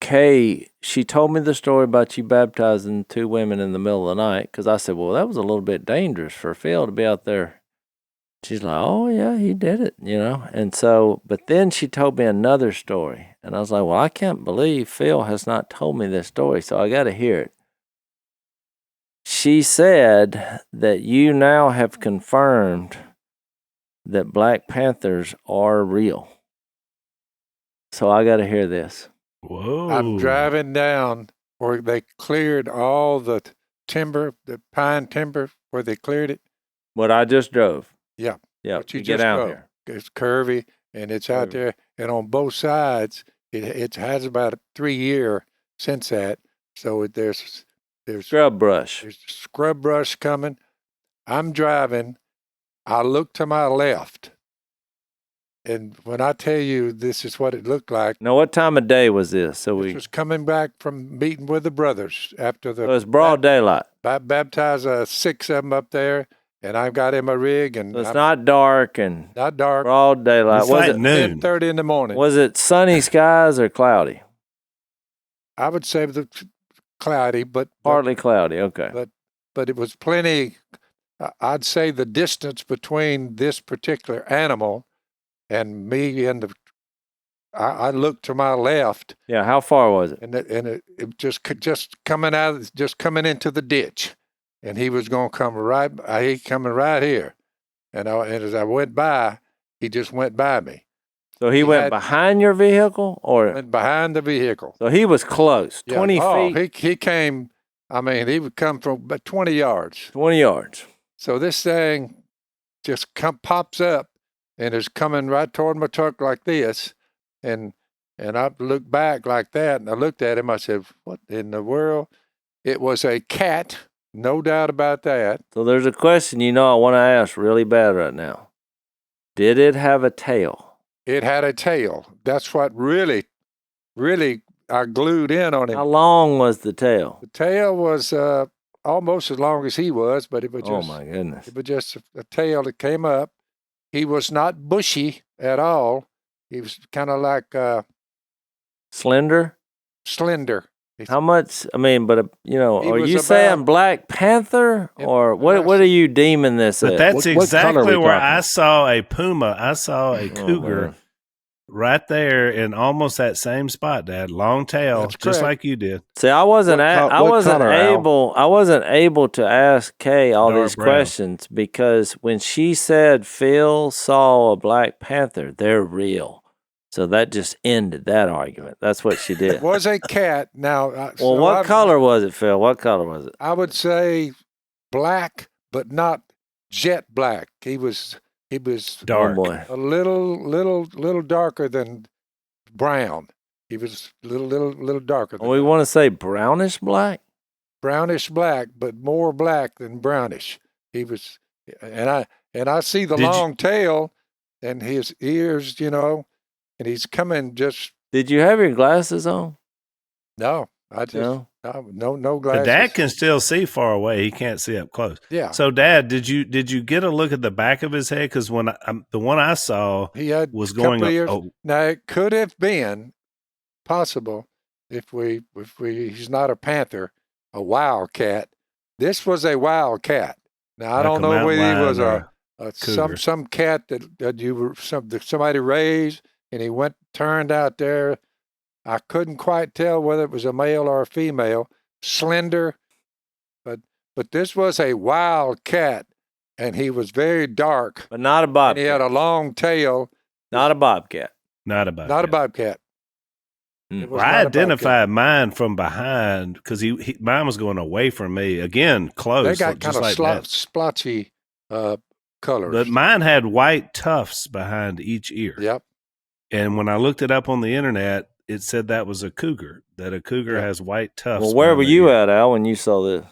Kay, she told me the story about you baptizing 2 women in the middle of the night, because I said, well, that was a little bit dangerous for Phil to be out there. She's like, oh, yeah, he did it, And so, but then she told me another story. And I was like, well, I can't believe Phil has not told me this story, so I got to hear it. She said that you now have confirmed that Black Panthers are real. So I got to hear this. Whoa. I'm driving down where they cleared all the timber, the pine timber, where they cleared it. What I just drove. Yeah. Yeah. What you get just out drove. here. It's curvy, and it's out there. And on both sides, it has about 3 years since that. So there's scrub brush. There's scrub brush coming. I'm driving. I look to my left. And when I tell you this is what it looked like. Now, what time of day was this? This was coming back from meeting with the brothers after the. So it was broad daylight. Baptized 6 of them up there, and I've got in my rig. And so it's not dark and. Not dark. Broad daylight. It's was like noon. 10:30 in the morning. Was it sunny skies or cloudy? I would say the cloudy, but. Partly cloudy, okay. But it was plenty. I'd say the distance between this particular animal and me and I looked to my left. Yeah, how far was it? And it just coming into the ditch, and he was going to come he coming right here, and as I went by, he just went by me. So he went behind your vehicle, or went behind the vehicle? So he was close, 20 feet. He came. I mean, he would come from about 20 yards. 20 yards. So this thing just pops up and is coming right toward my truck like this. And I looked back like that, and I looked at him. I said, what in the world? It was a cat, no doubt about that. So there's a question I want to ask really bad right now. Did it have a tail? It had a tail. That's what really, really I glued in on him. How long was the tail? The tail was almost as long as he was, but it was just. Oh, my goodness. It was just a tail that came up. He was not bushy at all. He was kind of like slender. Slender. How much? I mean, but are you saying Black Panther, or what are you deeming this? But that's exactly where I saw a puma. I saw a cougar right there in almost that same spot, Dad. Long tail, just like you did. See, I wasn't able to ask Kay all these questions because when she said Phil saw a Black Panther, they're real. So that just ended that argument. That's what she did. It was a cat. Now, what color was it, Phil? What color was it? I would say black, but not jet black. He was dark. Oh boy. A little darker than brown. He was a little darker. We want to say brownish black. Brownish black, but more black than brownish. He was, and I see the long tail and his ears, and he's coming just. Did you have your glasses on? No, I just no glasses. But Dad can still see far away. He can't see up close. Yeah. So, Dad, did you get a look at the back of his head? Because when the one I saw, he had was going up. Oh. Now it could have been possible if he's not a panther, a wildcat. This was a wildcat. Now I don't know whether he was some cat that somebody raised. And he turned out there. I couldn't quite tell whether it was a male or a female, slender, but this was a wild cat, and he was very dark. But not a bobcat. And he had a long tail. Not a bobcat. Not a bobcat. Well, I identified mine from behind because mine was going away from me. Again, close. They got kind of splotchy colors. But mine had white tufts behind each ear. Yep. And when I looked it up on the internet, it said that was a cougar, that a cougar has white tufts. Well, where were you at, Al, when you saw this?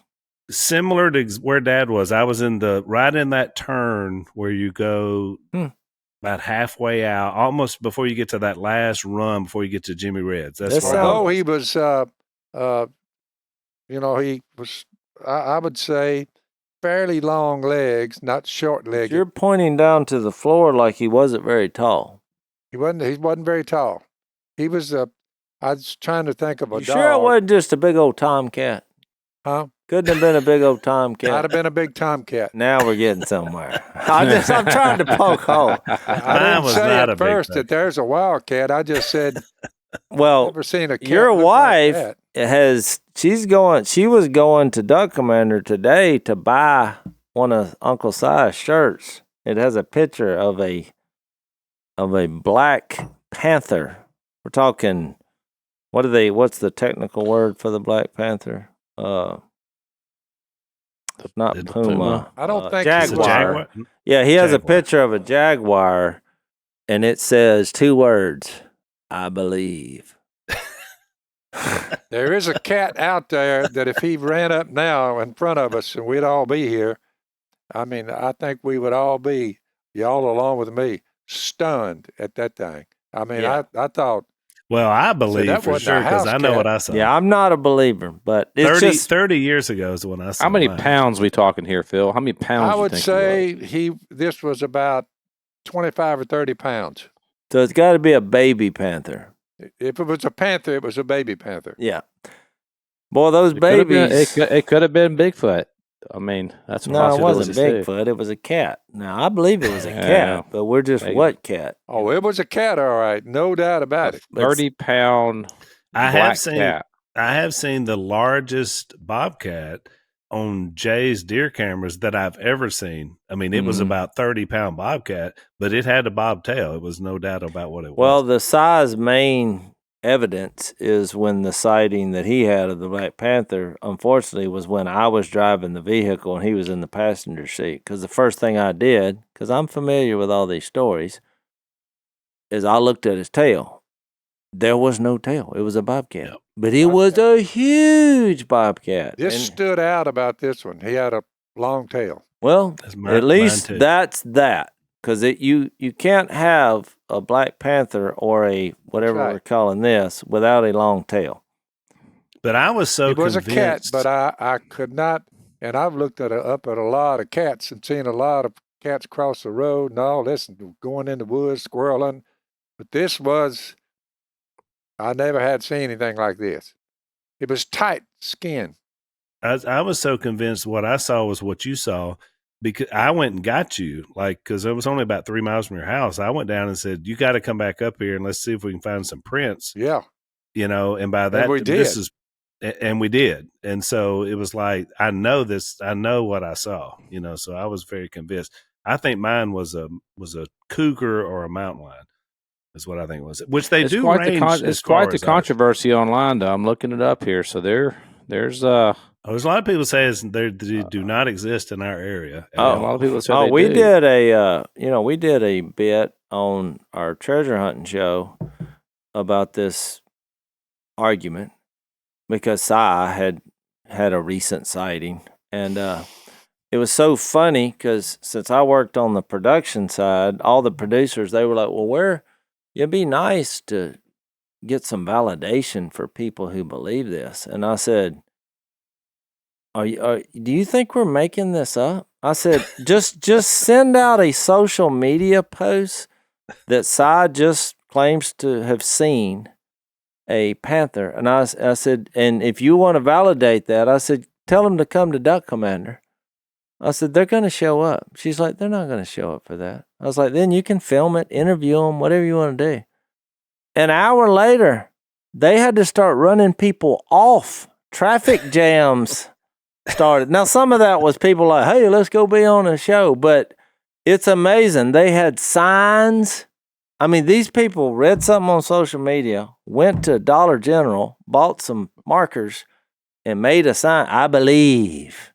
Similar to where Dad was. I was right in that turn where you go about halfway out, almost before you get to that last run, before you get to Jimmy Red's. That's where he was, he was, I would say, fairly long legs, not short legs. You're pointing down to the floor like he wasn't very tall. He wasn't very tall. He was I was trying to think of a You dog. sure it wasn't just a big old tomcat? Huh? Couldn't have been a big old tomcat. Might have been a big tomcat. Now we're getting somewhere. I'm trying to poke hole. I didn't say at first that there's a wildcat. I just said, well, never seen a cat. Your wife like she was going to Duck Commander today to buy one of Uncle Si's shirts. It has a picture of a Black Panther. We're talking, what's the technical word for the Black Panther? Not puma. I don't think jaguar. Yeah, he has a picture of a jaguar, and it says 2 words, I believe. There is a cat out there that if he ran up now in front of us and we'd all be here, I mean, I think we would all be, y'all along with me, stunned at that thing. I mean, yeah. I thought. Well, I believe for sure because I know what I saw. Yeah, I'm not a believer, but it's 30 years ago is when I saw. How many pounds we talking here, Phil? How many pounds? I would say this was about 25 or 30 pounds. So it's got to be a baby panther. If it was a panther, it was a baby panther. Yeah. Boy, those babies. It could have been Bigfoot. I mean, that's a possibility. No, it wasn't Bigfoot. It was a cat. Now, I believe it was a cat, but we're just what cat? Oh, it was a cat, all right. No doubt about it. 30-pound cat. I have seen the largest bobcat on Jay's deer cameras that I've ever seen. I mean, it was about 30-pound bobcat, but it had a bobtail. It was no doubt about what it was. Well, the size main evidence is when the sighting that he had of the Black Panther, unfortunately, was when I was driving the vehicle and he was in the passenger seat. Because the first thing I did, because I'm familiar with all these stories, is I looked at his tail. There was no tail. It was a bobcat. Yep. But it was a huge bobcat. This stood out about this one. He had a long tail. Well, at least that's that. Because you can't have a Black Panther or a whatever we're calling this without a long tail. But I was so convinced. It was a cat, but I could not. And I've looked up at a lot of cats and seen a lot of cats cross the road and all this, and going in the woods, squirreling. But this was, I never had seen anything like this. It was tight skin. I was so convinced what I saw was what you saw. Because I went and got you, because it was only about 3 miles from your house. I went down and said, "You got to come back up here and let's see if we can find some prints." Yeah, and by that, we did. And we did. And so it was like, I know this. I know what I saw. So I was very convinced. I think mine was a cougar or a mountain lion. Is what I think it was. Which they do range. It's quite the controversy online, though. I'm looking it up here. So there's a lot of people say they do not exist in our area. A lot of people say we did we did a bit on our treasure hunting show about this argument because Si had a recent sighting, and it was so funny because since I worked on the production side, all the producers, they were like, "Well, it'd be nice to get some validation for people who believe this," and I said, do you think we're making this up? I said, just send out a social media post that Si just claims to have seen a panther. And I said, and if you want to validate that, I said, tell them to come to Duck Commander. I said, they're going to show up. She's like, they're not going to show up for that. I was like, then you can film it, interview them, whatever you want to do. An hour later, they had to start running people off. Traffic jams started. Now, some of that was people like, hey, let's go be on a show. But it's amazing. They had signs. I mean, these people read something on social media, went to Dollar General, bought some markers, and made a sign. I believe.